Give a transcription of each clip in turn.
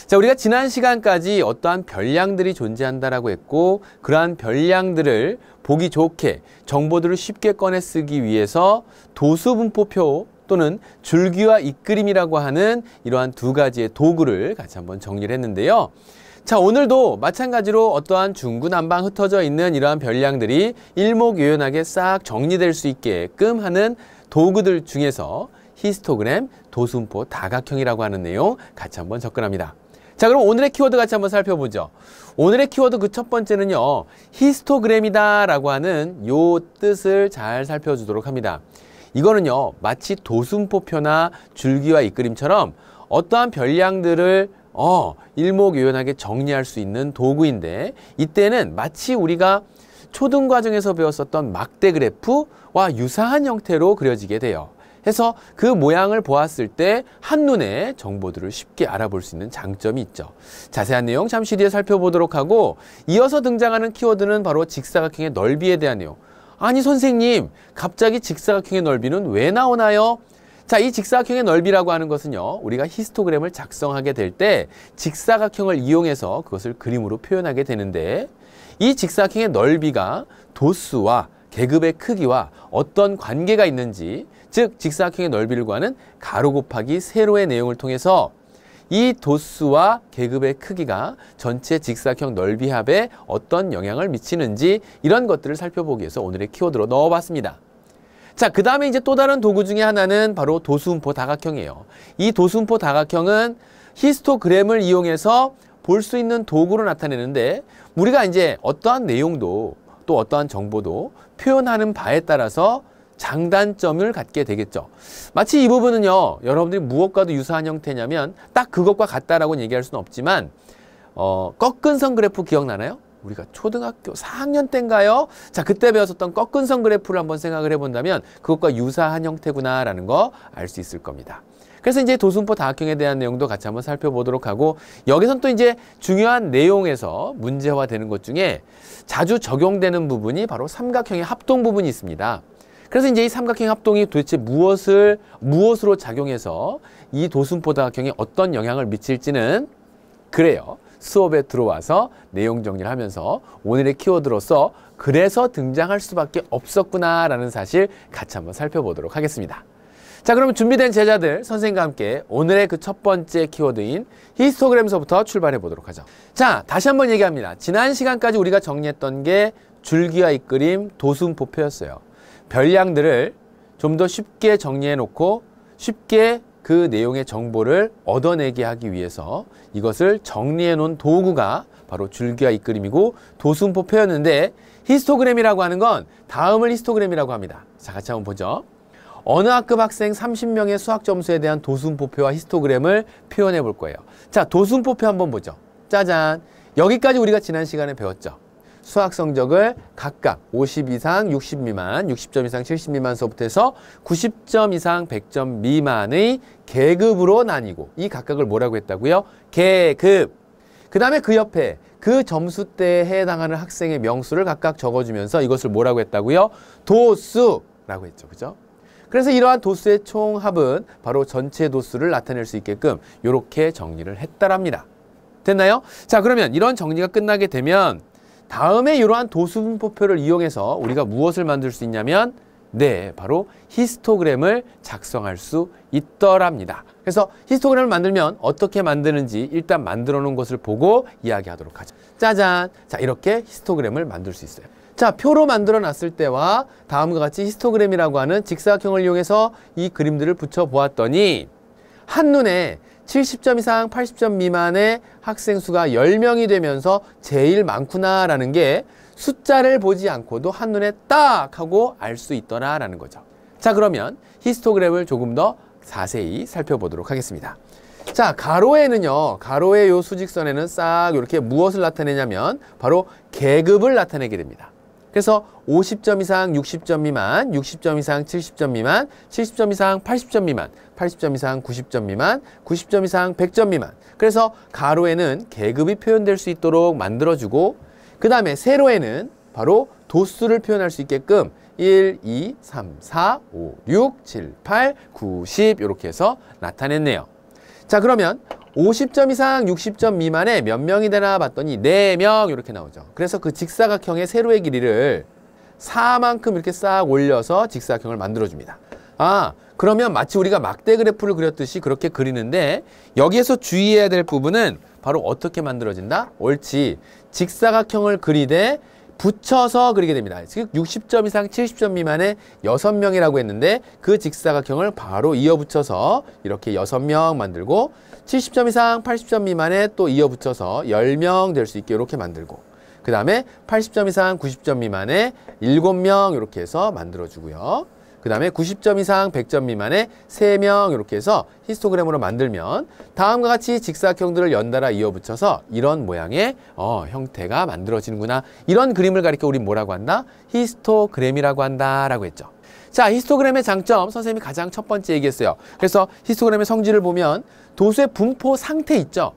자, 우리가 지난 시간까지 어떠한 별량들이 존재한다라고 했고, 그러한 별량들을 보기 좋게 정보들을 쉽게 꺼내 쓰기 위해서 도수분포표 또는 줄기와 이끌림이라고 하는 이러한 두 가지의 도구를 같이 한번 정리를 했는데요. 자, 오늘도 마찬가지로 어떠한 중구난방 흩어져 있는 이러한 별량들이 일목요연하게 싹 정리될 수 있게끔 하는 도구들 중에서 히스토그램, 도수분포, 다각형이라고 하는 내용 같이 한번 접근합니다. 자, 그럼 오늘의 키워드 같이 한번 살펴보죠. 오늘의 키워드 그 첫 번째는요, 히스토그램이다 라고 하는 요 뜻을 잘 살펴주도록 합니다. 이거는요, 마치 도수분포표나 줄기와 이끌림처럼 어떠한 별량들을 일목요연하게 정리할 수 있는 도구인데, 이때는 마치 우리가 초등과정에서 배웠었던 막대 그래프와 유사한 형태로 그려지게 돼요. 해서 그 모양을 보았을 때 한눈에 정보들을 쉽게 알아볼 수 있는 장점이 있죠. 자세한 내용 잠시 뒤에 살펴보도록 하고, 이어서 등장하는 키워드는 바로 직사각형의 넓이에 대한 내용. 아니 선생님, 갑자기 직사각형의 넓이는 왜 나오나요? 자, 이 직사각형의 넓이라고 하는 것은요, 우리가 히스토그램을 작성하게 될 때 직사각형을 이용해서 그것을 그림으로 표현하게 되는데, 이 직사각형의 넓이가 도수와 계급의 크기와 어떤 관계가 있는지, 즉 직사각형의 넓이를 구하는 가로 곱하기 세로의 내용을 통해서 이 도수와 계급의 크기가 전체 직사각형 넓이 합에 어떤 영향을 미치는지, 이런 것들을 살펴보기 위해서 오늘의 키워드로 넣어봤습니다. 자, 그 다음에 이제 또 다른 도구 중에 하나는 바로 도수분포 다각형이에요. 이 도수분포 다각형은 히스토그램을 이용해서 볼 수 있는 도구로 나타내는데, 우리가 이제 어떠한 내용도 또 어떠한 정보도 표현하는 바에 따라서 장단점을 갖게 되겠죠. 마치 이 부분은요, 여러분들이 무엇과도 유사한 형태냐면 딱 그것과 같다라고는 얘기할 수는 없지만, 꺾은선 그래프 기억나나요? 우리가 초등학교 4학년 때인가요? 자, 그때 배웠었던 꺾은선 그래프를 한번 생각을 해본다면 그것과 유사한 형태구나라는 거 알 수 있을 겁니다. 그래서 이제 도수분포 다각형에 대한 내용도 같이 한번 살펴보도록 하고, 여기선 또 이제 중요한 내용에서 문제화되는 것 중에 자주 적용되는 부분이 바로 삼각형의 합동 부분이 있습니다. 그래서 이제 이 삼각형 합동이 도대체 무엇으로 작용해서 이 도수분포 다각형에 어떤 영향을 미칠지는, 그래요, 수업에 들어와서 내용 정리를 하면서 오늘의 키워드로서 그래서 등장할 수밖에 없었구나라는 사실 같이 한번 살펴보도록 하겠습니다. 자, 그럼 준비된 제자들, 선생님과 함께 오늘의 그 첫 번째 키워드인 히스토그램서부터 출발해 보도록 하죠. 자, 다시 한번 얘기합니다. 지난 시간까지 우리가 정리했던 게 줄기와 이끌림, 도수분포표였어요. 별량들을 좀 더 쉽게 정리해 놓고 쉽게 그 내용의 정보를 얻어내게 하기 위해서 이것을 정리해 놓은 도구가 바로 줄기와 이끌림이고 도수분포표였는데, 히스토그램이라고 하는 건 다음을 히스토그램이라고 합니다. 자, 같이 한번 보죠. 어느 학급 학생 30명의 수학 점수에 대한 도수분포표와 히스토그램을 표현해 볼 거예요. 자, 도수분포표 한번 보죠. 짜잔! 여기까지 우리가 지난 시간에 배웠죠. 수학 성적을 각각 50 이상 60 미만, 60점 이상 70 미만서부터 해서 90점 이상 100점 미만의 계급으로 나뉘고, 이 각각을 뭐라고 했다고요? 계급. 그 다음에 그 옆에 그 점수대에 해당하는 학생의 명수를 각각 적어주면서 이것을 뭐라고 했다고요? 도수라고 했죠. 그죠? 그래서 이러한 도수의 총합은 바로 전체 도수를 나타낼 수 있게끔 이렇게 정리를 했다랍니다. 됐나요? 자, 그러면 이런 정리가 끝나게 되면 다음에 이러한 도수분포표를 이용해서 우리가 무엇을 만들 수 있냐면, 네, 바로 히스토그램을 작성할 수 있더랍니다. 그래서 히스토그램을 만들면 어떻게 만드는지 일단 만들어 놓은 것을 보고 이야기하도록 하죠. 짜잔! 자, 이렇게 히스토그램을 만들 수 있어요. 자, 표로 만들어 놨을 때와 다음과 같이 히스토그램이라고 하는 직사각형을 이용해서 이 그림들을 붙여 보았더니, 한눈에 70점 이상 80점 미만의 학생 수가 10명이 되면서 제일 많구나라는 게 숫자를 보지 않고도 한눈에 딱 하고 알 수 있더라라는 거죠. 자, 그러면 히스토그램을 조금 더 자세히 살펴보도록 하겠습니다. 자, 가로에는요, 가로의 요 수직선에는 싹 이렇게 무엇을 나타내냐면 바로 계급을 나타내게 됩니다. 그래서 50점 이상 60점 미만, 60점 이상 70점 미만, 70점 이상 80점 미만, 80점 이상 90점 미만, 90점 이상 100점 미만. 그래서 가로에는 계급이 표현될 수 있도록 만들어주고, 그 다음에 세로에는 바로 도수를 표현할 수 있게끔 1, 2, 3, 4, 5, 6, 7, 8, 9, 10 이렇게 해서 나타냈네요. 자, 그러면 50점 이상 60점 미만에 몇 명이 되나 봤더니 4명 이렇게 나오죠. 그래서 그 직사각형의 세로의 길이를 4만큼 이렇게 싹 올려서 직사각형을 만들어줍니다. 아, 그러면 마치 우리가 막대 그래프를 그렸듯이 그렇게 그리는데 여기에서 주의해야 될 부분은 바로 어떻게 만들어진다? 옳지. 직사각형을 그리되 붙여서 그리게 됩니다. 즉 60점 이상 70점 미만의 6명이라고 했는데 그 직사각형을 바로 이어붙여서 이렇게 6명 만들고 70점 이상 80점 미만에 또 이어붙여서 10명 될 수 있게 이렇게 만들고 그 다음에 80점 이상 90점 미만에 7명 이렇게 해서 만들어주고요. 그 다음에 90점 이상 100점 미만에 3명 이렇게 해서 히스토그램으로 만들면 다음과 같이 직사각형들을 연달아 이어붙여서 이런 모양의 형태가 만들어지는구나. 이런 그림을 가리켜 우리 뭐라고 한다? 히스토그램이라고 한다라고 했죠. 자, 히스토그램의 장점 선생님이 가장 첫 번째 얘기했어요. 그래서 히스토그램의 성질을 보면 도수의 분포 상태 있죠.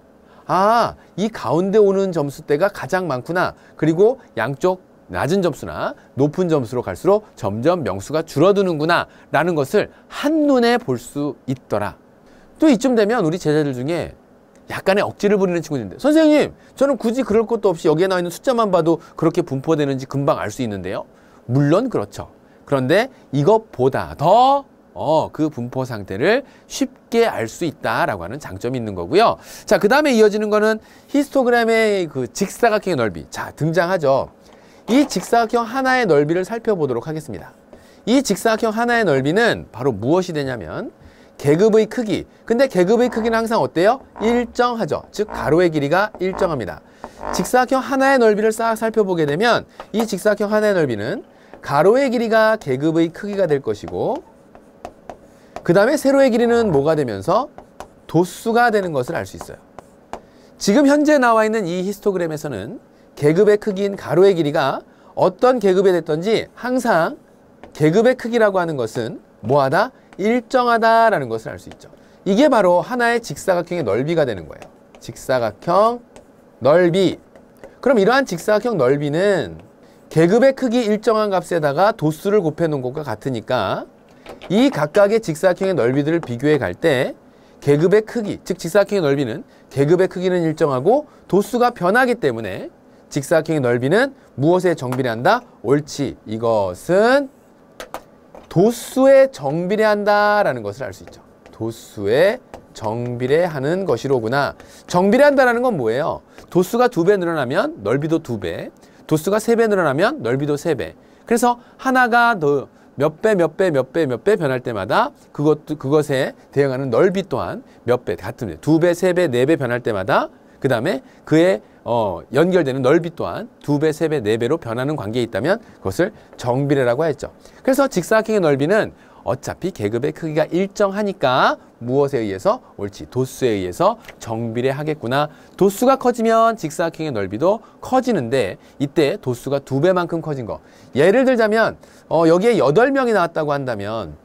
아, 이 가운데 오는 점수대가 가장 많구나. 그리고 양쪽 낮은 점수나 높은 점수로 갈수록 점점 명수가 줄어드는구나 라는 것을 한눈에 볼 수 있더라. 또 이쯤 되면 우리 제자들 중에 약간의 억지를 부리는 친구들인데 선생님, 저는 굳이 그럴 것도 없이 여기에 나와 있는 숫자만 봐도 그렇게 분포되는지 금방 알 수 있는데요. 물론 그렇죠. 그런데 이것보다 더 그 분포 상태를 쉽게 알 수 있다라고 하는 장점이 있는 거고요. 자, 그 다음에 이어지는 거는 히스토그램의 그 직사각형의 넓이. 자, 등장하죠. 이 직사각형 하나의 넓이를 살펴보도록 하겠습니다. 이 직사각형 하나의 넓이는 바로 무엇이 되냐면 계급의 크기. 근데 계급의 크기는 항상 어때요? 일정하죠. 즉 가로의 길이가 일정합니다. 직사각형 하나의 넓이를 싹 살펴보게 되면 이 직사각형 하나의 넓이는 가로의 길이가 계급의 크기가 될 것이고 그 다음에 세로의 길이는 뭐가 되면서 도수가 되는 것을 알 수 있어요. 지금 현재 나와 있는 이 히스토그램에서는 계급의 크기인 가로의 길이가 어떤 계급에 됐든지 항상 계급의 크기라고 하는 것은 뭐하다? 일정하다라는 것을 알 수 있죠. 이게 바로 하나의 직사각형의 넓이가 되는 거예요. 직사각형 넓이. 그럼 이러한 직사각형 넓이는 계급의 크기 일정한 값에다가 도수를 곱해 놓은 것과 같으니까 이 각각의 직사각형의 넓이들을 비교해 갈 때 계급의 크기, 즉 직사각형의 넓이는 계급의 크기는 일정하고 도수가 변하기 때문에 직사각형의 넓이는 무엇에 정비례한다? 옳지. 이것은 도수에 정비례한다라는 것을 알 수 있죠. 도수에 정비례하는 것이로구나. 정비례한다라는 건 뭐예요? 도수가 2배 늘어나면 넓이도 2배, 도수가 3배 늘어나면 넓이도 3배. 그래서 하나가 더 몇 배, 몇 배, 몇 배, 몇 배 변할 때마다 그것에 대응하는 넓이 또한 몇 배, 같은 2배, 3배, 4배 변할 때마다 그 다음에 그에 연결되는 넓이 또한 2배, 3배, 4배로 변하는 관계에 있다면 그것을 정비례라고 했죠. 그래서 직사각형의 넓이는 어차피 계급의 크기가 일정하니까 무엇에 의해서? 옳지. 도수에 의해서 정비례하겠구나. 도수가 커지면 직사각형의 넓이도 커지는데 이때 도수가 2배만큼 커진 거. 예를 들자면 여기에 8명이 나왔다고 한다면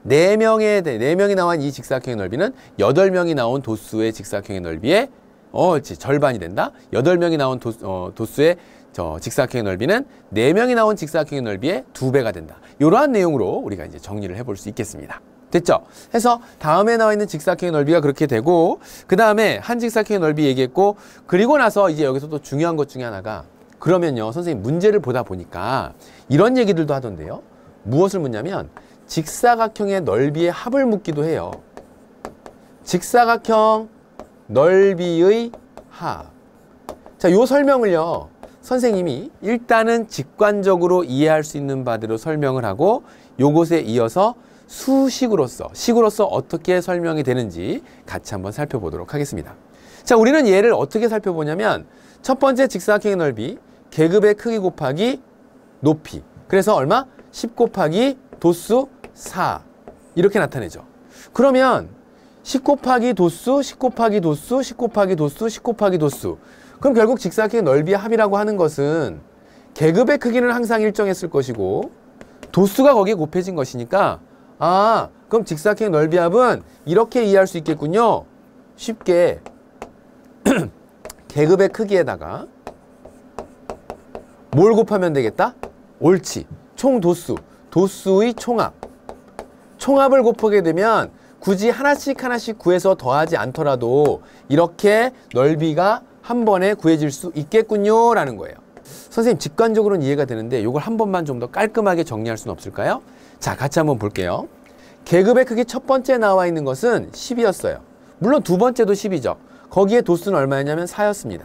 4명이 나온 이 직사각형의 넓이는 8명이 나온 도수의 직사각형의 넓이에 옳지. 절반이 된다. 8명이 나온 도수의 직사각형의 넓이는 4명이 나온 직사각형의 넓이의 2배가 된다. 이러한 내용으로 우리가 이제 정리를 해볼 수 있겠습니다. 됐죠? 해서 다음에 나와 있는 직사각형의 넓이가 그렇게 되고 그 다음에 한 직사각형의 넓이 얘기했고 그리고 나서 이제 여기서 또 중요한 것 중에 하나가 그러면요 선생님 문제를 보다 보니까 이런 얘기들도 하던데요. 무엇을 묻냐면 직사각형의 넓이의 합을 묻기도 해요. 직사각형 넓이의 합. 자, 요 설명을요. 선생님이 일단은 직관적으로 이해할 수 있는 바대로 설명을 하고 요것에 이어서 수식으로서 어떻게 설명이 되는지 같이 한번 살펴보도록 하겠습니다. 자, 우리는 얘를 어떻게 살펴보냐면 첫 번째 직사각형의 넓이 계급의 크기 곱하기 높이. 그래서 얼마? 10 곱하기 도수 4 이렇게 나타내죠. 그러면 10 곱하기 도수, 10 곱하기 도수, 10 곱하기 도수, 10 곱하기 도수. 그럼 결국 직사각형의 넓이의 합이라고 하는 것은 계급의 크기는 항상 일정했을 것이고 도수가 거기에 곱해진 것이니까 아, 그럼 직사각형의 넓이의 합은 이렇게 이해할 수 있겠군요. 쉽게 계급의 크기에다가 뭘 곱하면 되겠다? 옳지. 총 도수, 도수의 총합. 총합을 곱하게 되면 굳이 하나씩 구해서 더하지 않더라도 이렇게 넓이가 한 번에 구해질 수 있겠군요 라는 거예요. 선생님 직관적으로는 이해가 되는데 이걸 한 번만 좀 더 깔끔하게 정리할 수는 없을까요? 자, 같이 한번 볼게요. 계급의 크기 첫 번째 나와 있는 것은 10이었어요. 물론 두 번째도 10이죠. 거기에 도수는 얼마였냐면 4였습니다.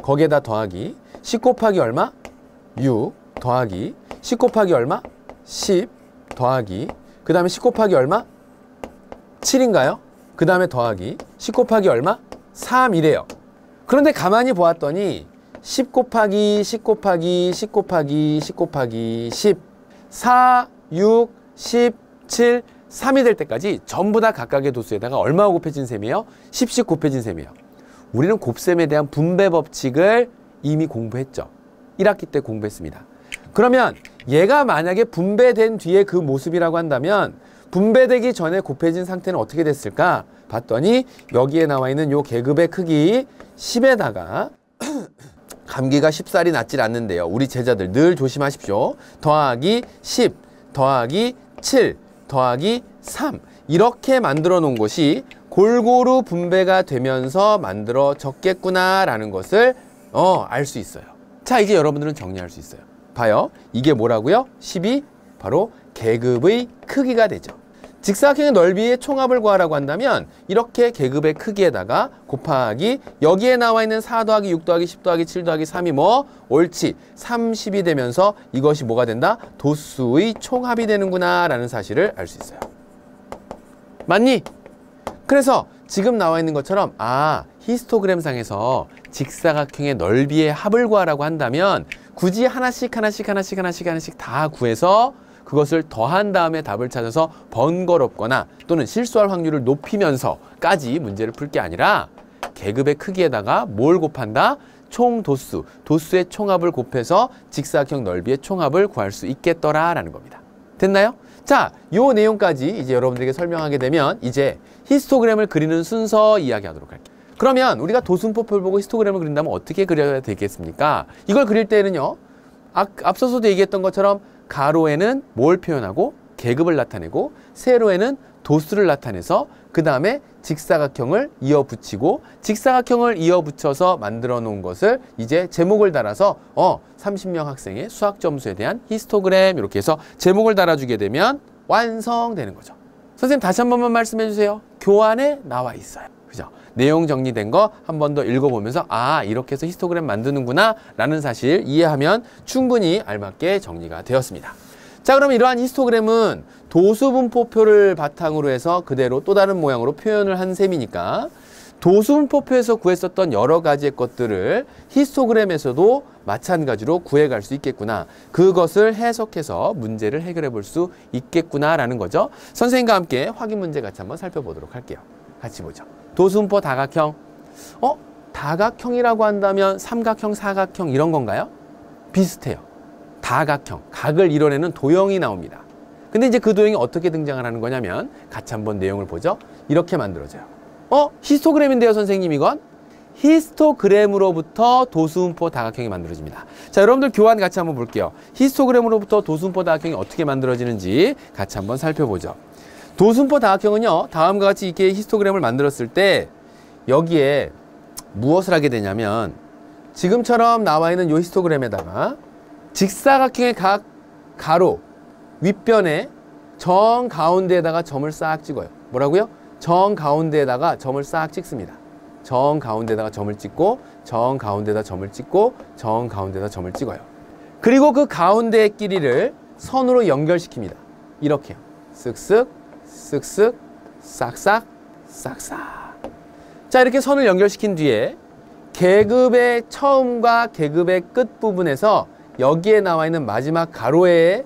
거기에다 더하기 10 곱하기 얼마? 6 더하기 10 곱하기 얼마? 10 더하기 그 다음에 10 곱하기 얼마? 7인가요? 그 다음에 더하기 10 곱하기 얼마? 3이래요. 그런데 가만히 보았더니 10 곱하기 10 곱하기 10 곱하기 10 곱하기 10 4, 6, 10, 7, 3이 될 때까지 전부 다 각각의 도수에다가 얼마 곱해진 셈이에요? 10씩 곱해진 셈이에요. 우리는 곱셈에 대한 분배 법칙을 이미 공부했죠. 1학기 때 공부했습니다. 그러면 얘가 만약에 분배된 뒤에 그 모습이라고 한다면 분배되기 전에 곱해진 상태는 어떻게 됐을까? 봤더니 여기에 나와 있는 요 계급의 크기 10에다가 감기가 쉽사리 낫질 않는데요. 우리 제자들 늘 조심하십시오. 더하기 10 더하기 7 더하기 3 이렇게 만들어 놓은 것이 골고루 분배가 되면서 만들어졌겠구나라는 것을 알 수 있어요. 자, 이제 여러분들은 정리할 수 있어요. 봐요. 이게 뭐라고요? 10이 바로 계급의 크기가 되죠. 직사각형의 넓이의 총합을 구하라고 한다면 이렇게 계급의 크기에다가 곱하기 여기에 나와 있는 4 더하기 6 더하기 10 더하기 7 더하기 3이 뭐? 옳지. 30이 되면서 이것이 뭐가 된다? 도수의 총합이 되는구나 라는 사실을 알 수 있어요. 맞니? 그래서 지금 나와 있는 것처럼 히스토그램상에서 직사각형의 넓이의 합을 구하라고 한다면 굳이 하나씩 다 구해서 그것을 더한 다음에 답을 찾아서 번거롭거나 또는 실수할 확률을 높이면서까지 문제를 풀 게 아니라 계급의 크기에다가 뭘 곱한다? 총 도수, 도수의 총합을 곱해서 직사각형 넓이의 총합을 구할 수 있겠더라라는 겁니다. 됐나요? 자, 요 내용까지 이제 여러분들에게 설명하게 되면 이제 히스토그램을 그리는 순서 이야기하도록 할게요. 그러면 우리가 도수분포표를 보고 히스토그램을 그린다면 어떻게 그려야 되겠습니까? 이걸 그릴 때는요, 앞서서도 얘기했던 것처럼 가로에는 뭘 표현하고 계급을 나타내고 세로에는 도수를 나타내서 그 다음에 직사각형을 이어붙이고 직사각형을 이어붙여서 만들어 놓은 것을 이제 제목을 달아서 30명 학생의 수학 점수에 대한 히스토그램 이렇게 해서 제목을 달아주게 되면 완성되는 거죠. 선생님 다시 한 번만 말씀해 주세요. 교환에 나와 있어요. 그죠? 내용 정리된 거 한 번 더 읽어보면서 이렇게 해서 히스토그램 만드는구나 라는 사실 이해하면 충분히 알맞게 정리가 되었습니다. 자, 그럼 이러한 히스토그램은 도수분포표를 바탕으로 해서 그대로 또 다른 모양으로 표현을 한 셈이니까 도수분포표에서 구했었던 여러 가지의 것들을 히스토그램에서도 마찬가지로 구해갈 수 있겠구나. 그것을 해석해서 문제를 해결해 볼 수 있겠구나라는 거죠. 선생님과 함께 확인 문제 같이 한번 살펴보도록 할게요. 같이 보죠. 도수분포 다각형. 다각형이라고 한다면 삼각형, 사각형 이런 건가요? 비슷해요. 다각형, 각을 이뤄내는 도형이 나옵니다. 근데 이제 그 도형이 어떻게 등장을 하는 거냐면 같이 한번 내용을 보죠. 이렇게 만들어져요. 히스토그램인데요, 선생님 이건? 히스토그램으로부터 도수분포 다각형이 만들어집니다. 자, 여러분들 교환 같이 한번 볼게요. 히스토그램으로부터 도수분포 다각형이 어떻게 만들어지는지 같이 한번 살펴보죠. 도수분포 다각형은요, 다음과 같이 이렇게 히스토그램을 만들었을 때 여기에 무엇을 하게 되냐면 지금처럼 나와 있는 이 히스토그램에다가 직사각형의 각 가로 윗변에 정 가운데에다가 점을 싹 찍어요. 뭐라고요? 정 가운데에다가 점을 싹 찍습니다. 정 가운데다가 점을 찍고 정 가운데다 점을 찍고 정 가운데다 점을 찍어요. 그리고 그 가운데의 길이를 선으로 연결시킵니다. 이렇게요. 쓱쓱 쓱쓱 싹싹 싹싹. 자, 이렇게 선을 연결시킨 뒤에 계급의 처음과 계급의 끝 부분에서 여기에 나와 있는 마지막 가로에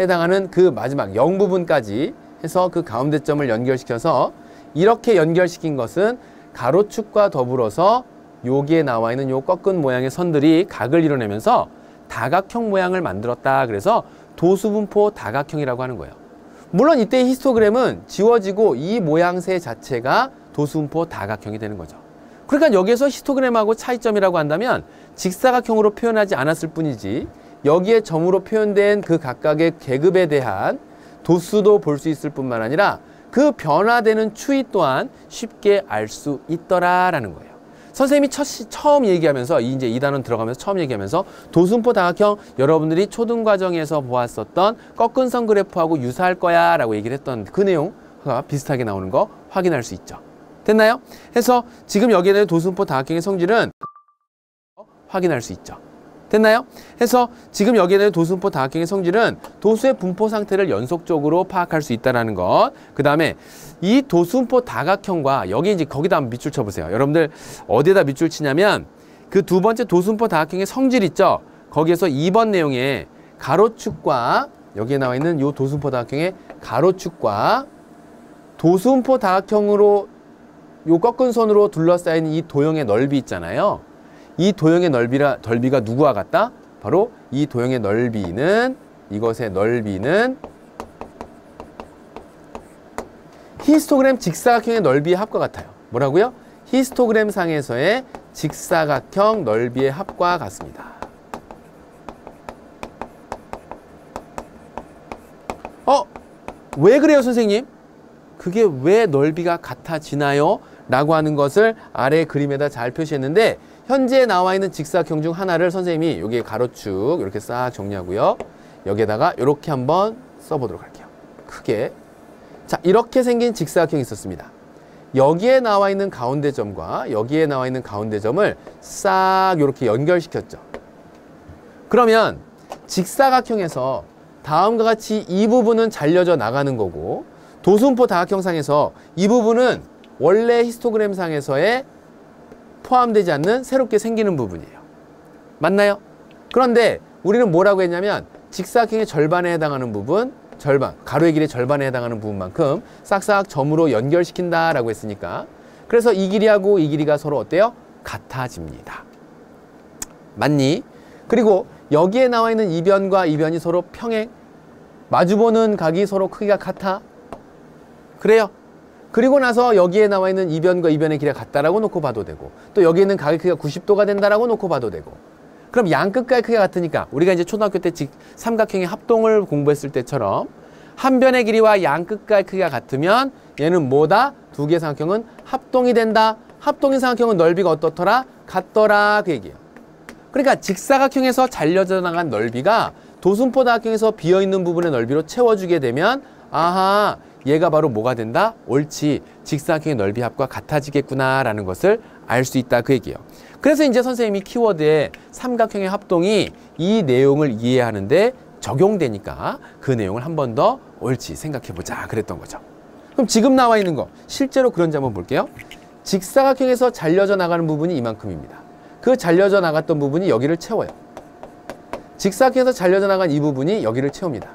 해당하는 그 마지막 0 부분까지 해서 그 가운데 점을 연결시켜서 이렇게 연결시킨 것은 가로축과 더불어서 여기에 나와 있는 요 꺾은 모양의 선들이 각을 이뤄내면서 다각형 모양을 만들었다. 그래서 도수분포 다각형이라고 하는 거예요. 물론 이때 히스토그램은 지워지고 이 모양새 자체가 도수분포 다각형이 되는 거죠. 그러니까 여기에서 히스토그램하고 차이점이라고 한다면 직사각형으로 표현하지 않았을 뿐이지 여기에 점으로 표현된 그 각각의 계급에 대한 도수도 볼 수 있을 뿐만 아니라 그 변화되는 추이 또한 쉽게 알 수 있더라라는 거예요. 선생님이 처음 얘기하면서 이제 이 단원 들어가면서 처음 얘기하면서 도순포 다각형 여러분들이 초등 과정에서 보았었던 꺾은 선 그래프하고 유사할 거야 라고 얘기를 했던 그 내용과 비슷하게 나오는 거 확인할 수 있죠. 됐나요? 해서 지금 여기에 대한 도순포 다각형의 성질은 확인할 수 있죠. 됐나요? 해서 지금 여기에 대한 도순포 다각형의 성질은 도수의 분포 상태를 연속적으로 파악할 수 있다는 것. 그 다음에 이 도순포 다각형과 여기 이제 거기다 한번 밑줄 쳐보세요. 여러분들 어디에다 밑줄 치냐면 그 두 번째 도순포 다각형의 성질 있죠? 거기에서 2번 내용에 가로축과 여기에 나와 있는 이 도순포 다각형의 가로축과 도순포 다각형으로 요 꺾은 선으로 둘러싸인 이 도형의 넓이 있잖아요. 이 도형의 넓이가 누구와 같다? 바로 이 도형의 넓이는 이것의 넓이는 히스토그램 직사각형의 넓이의 합과 같아요. 뭐라고요? 히스토그램 상에서의 직사각형 넓이의 합과 같습니다. 왜 그래요, 선생님? 그게 왜 넓이가 같아지나요? 라고 하는 것을 아래 그림에다 잘 표시했는데 현재 나와 있는 직사각형 중 하나를 선생님이 여기에 가로축 이렇게 싹 정리하고요. 여기에다가 이렇게 한번 써보도록 할게요. 크게. 자, 이렇게 생긴 직사각형이 있었습니다. 여기에 나와 있는 가운데 점과 여기에 나와 있는 가운데 점을 싹 이렇게 연결시켰죠. 그러면 직사각형에서 다음과 같이 이 부분은 잘려져 나가는 거고 도순포 다각형상에서 이 부분은 원래 히스토그램 상에서의 포함되지 않는 새롭게 생기는 부분이에요. 맞나요? 그런데 우리는 뭐라고 했냐면 직사각형의 절반에 해당하는 부분, 절반, 가로의 길의 절반에 해당하는 부분만큼 싹싹 점으로 연결시킨다라고 했으니까 그래서 이 길이하고 이 길이가 서로 어때요? 같아집니다. 맞니? 그리고 여기에 나와 있는 이 변과 이 변이 서로 평행, 마주보는 각이 서로 크기가 같아. 그래요? 그리고 나서 여기에 나와 있는 이 변과 이 변의 길이가 같다라고 놓고 봐도 되고 또 여기 있는 각의 크기가 90도가 된다라고 놓고 봐도 되고 그럼 양 끝과의 크기가 같으니까 우리가 이제 초등학교 때 삼각형의 합동을 공부했을 때처럼 한 변의 길이와 양 끝과의 크기가 같으면 얘는 뭐다? 두 개의 삼각형은 합동이 된다. 합동인 삼각형은 넓이가 어떻더라? 같더라 그 얘기예요. 그러니까 직사각형에서 잘려져 나간 넓이가 도순포 다각형에서 비어있는 부분의 넓이로 채워주게 되면 아하 얘가 바로 뭐가 된다? 옳지. 직사각형의 넓이 합과 같아지겠구나 라는 것을 알 수 있다 그 얘기예요. 그래서 이제 선생님이 키워드에 삼각형의 합동이 이 내용을 이해하는데 적용되니까 그 내용을 한 번 더 옳지 생각해보자 그랬던 거죠. 그럼 지금 나와 있는 거 실제로 그런지 한번 볼게요. 직사각형에서 잘려져 나가는 부분이 이만큼입니다. 그 잘려져 나갔던 부분이 여기를 채워요. 직사각형에서 잘려져 나간 이 부분이 여기를 채웁니다.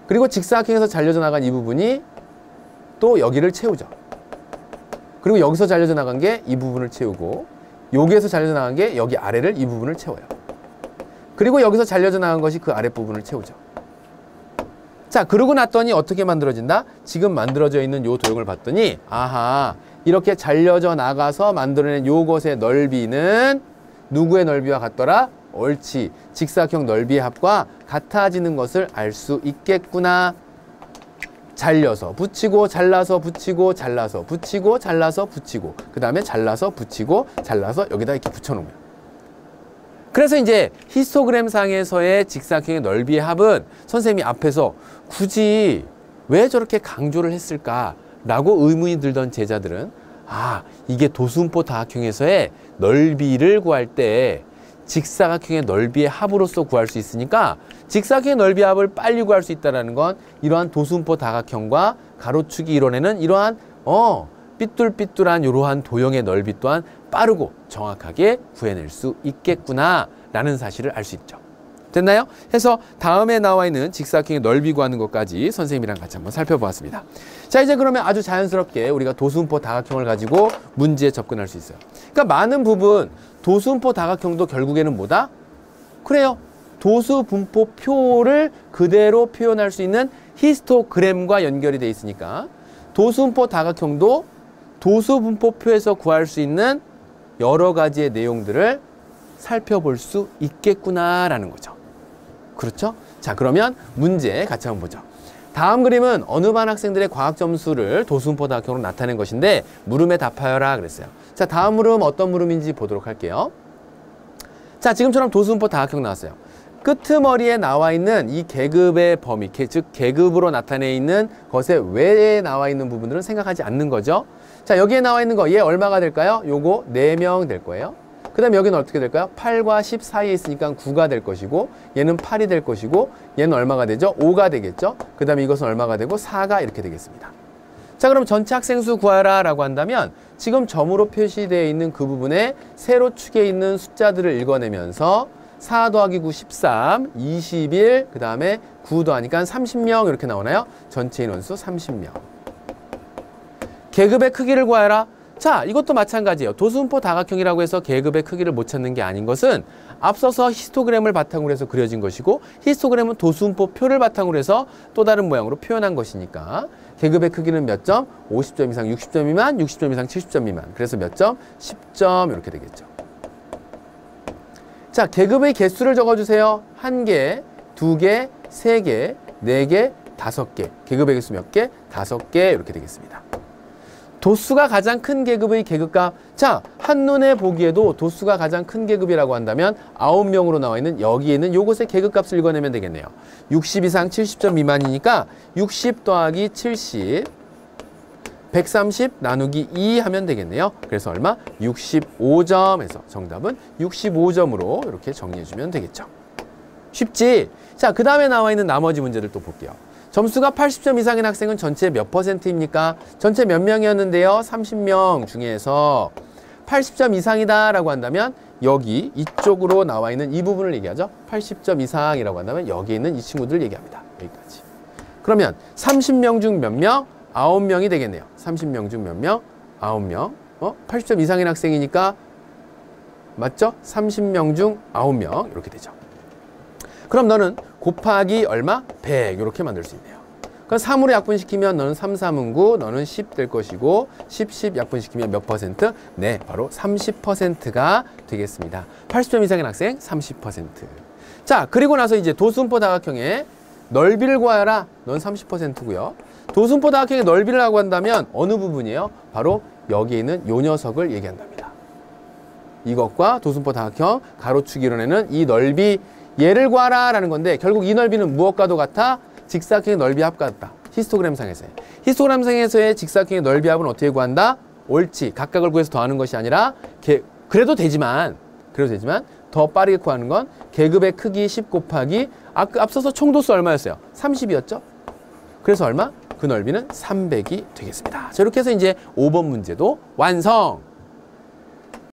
그리고 직사각형에서 잘려져 나간 이 부분이 또 여기를 채우죠. 그리고 여기서 잘려져 나간 게 이 부분을 채우고 여기에서 잘려져 나간 게 여기 아래를 이 부분을 채워요. 그리고 여기서 잘려져 나간 것이 그 아랫부분을 채우죠. 자, 그러고 났더니 어떻게 만들어진다? 지금 만들어져 있는 요 도형을 봤더니 아하 이렇게 잘려져 나가서 만들어낸 요것의 넓이는 누구의 넓이와 같더라? 옳지. 직사각형 넓이의 합과 같아지는 것을 알 수 있겠구나. 잘려서 붙이고 잘라서 붙이고 잘라서 붙이고 잘라서 붙이고 그 다음에 잘라서 붙이고 잘라서 여기다 이렇게 붙여놓으면 그래서 이제 히스토그램 상에서의 직사각형의 넓이의 합은 선생님이 앞에서 굳이 왜 저렇게 강조를 했을까 라고 의문이 들던 제자들은 아 이게 도순포 다각형에서의 넓이를 구할 때 직사각형의 넓이의 합으로서 구할 수 있으니까 직사각형의 넓이의 합을 빨리 구할 수 있다는 건 이러한 도순포 다각형과 가로축이 이뤄내는 이러한 삐뚤삐뚤한 이러한 도형의 넓이 또한 빠르고 정확하게 구해낼 수 있겠구나 라는 사실을 알 수 있죠. 됐나요? 해서 다음에 나와 있는 직사각형의 넓이 구하는 것까지 선생님이랑 같이 한번 살펴보았습니다. 자 이제 그러면 아주 자연스럽게 우리가 도순포 다각형을 가지고 문제에 접근할 수 있어요. 그러니까 많은 부분 도순포 다각형도 결국에는 뭐다? 그래요. 도수 분포표를 그대로 표현할 수 있는 히스토그램과 연결이 돼 있으니까 도순포 다각형도 도수 분포표에서 구할 수 있는 여러 가지의 내용들을 살펴볼 수 있겠구나라는 거죠. 그렇죠? 자, 그러면 문제 같이 한번 보죠. 다음 그림은 어느 반 학생들의 과학 점수를 도수분포 다각형으로 나타낸 것인데 물음에 답하여라 그랬어요. 자, 다음 물음 어떤 물음인지 보도록 할게요. 자, 지금처럼 도수분포 다각형 나왔어요. 끄트머리에 나와 있는 이 계급의 범위, 즉 계급으로 나타내 있는 것에 외에 나와 있는 부분들은 생각하지 않는 거죠. 자, 여기에 나와 있는 거 얘 얼마가 될까요? 요거 4명 될 거예요. 그 다음에 여기는 어떻게 될까요? 8과 10 사이에 있으니까 9가 될 것이고 얘는 8이 될 것이고 얘는 얼마가 되죠? 5가 되겠죠? 그 다음에 이것은 얼마가 되고 4가 이렇게 되겠습니다. 자, 그럼 전체 학생 수 구하라 라고 한다면 지금 점으로 표시되어 있는 그 부분에 세로 축에 있는 숫자들을 읽어내면서 4 더하기 9, 13, 21, 그 다음에 9 더하니까 30명 이렇게 나오나요? 전체 인원수 30명. 계급의 크기를 구하라. 자, 이것도 마찬가지예요. 도수분포 다각형이라고 해서 계급의 크기를 못 찾는 게 아닌 것은 앞서서 히스토그램을 바탕으로 해서 그려진 것이고 히스토그램은 도수분포 표를 바탕으로 해서 또 다른 모양으로 표현한 것이니까 계급의 크기는 몇 점? 50점 이상 60점 미만, 60점 이상 70점 미만. 그래서 몇 점? 10점 이렇게 되겠죠. 자, 계급의 개수를 적어주세요. 1개, 2개, 3개, 4개, 5개. 계급의 개수 몇 개? 5개 이렇게 되겠습니다. 도수가 가장 큰 계급의 계급값. 자, 한눈에 보기에도 도수가 가장 큰 계급이라고 한다면 9명으로 나와 있는 여기에는 요것의 계급값을 읽어내면 되겠네요. 60 이상 70점 미만이니까 60 더하기 70, 130 나누기 2 하면 되겠네요. 그래서 얼마? 65점에서 정답은 65점으로 이렇게 정리해주면 되겠죠. 쉽지? 자, 그 다음에 나와 있는 나머지 문제들 또 볼게요. 점수가 80점 이상인 학생은 전체 몇 %입니까? 전체 몇 명이었는데요? 30명 중에서 80점 이상이다 라고 한다면 여기 이쪽으로 나와 있는 이 부분을 얘기하죠. 80점 이상이라고 한다면 여기 있는 이 친구들 얘기합니다. 여기까지. 그러면 30명 중 몇 명? 9명이 되겠네요. 30명 중 몇 명? 9명. 80점 이상인 학생이니까 맞죠? 30명 중 9명 이렇게 되죠. 그럼 너는 곱하기 얼마? 100 이렇게 만들 수 있네요. 그럼 3으로 약분시키면 너는 3, 3은 9, 너는 10 될 것이고 10, 10 약분시키면 몇 %? 네, 바로 30%가 되겠습니다. 80점 이상인 학생 30%. 자, 그리고 나서 이제 도수분포 다각형의 넓이를 구하여라. 넌 30%고요. 도수분포 다각형의 넓이를 하고 한다면 어느 부분이에요? 바로 여기 있는 요 녀석을 얘기한답니다. 이것과 도수분포 다각형 가로축 이뤄내는 이 넓이 얘를 구하라 라는 건데 결국 이 넓이는 무엇과도 같아? 직사각형의 넓이 합과 같다. 히스토그램상에서의. 히스토그램상에서의 직사각형의 넓이 합은 어떻게 구한다? 옳지. 각각을 구해서 더하는 것이 아니라 그래도 되지만 더 빠르게 구하는 건 계급의 크기 10 곱하기 앞서서 총도수 얼마였어요? 30이었죠? 그래서 얼마? 그 넓이는 300이 되겠습니다. 자, 이렇게 해서 이제 5번 문제도 완성!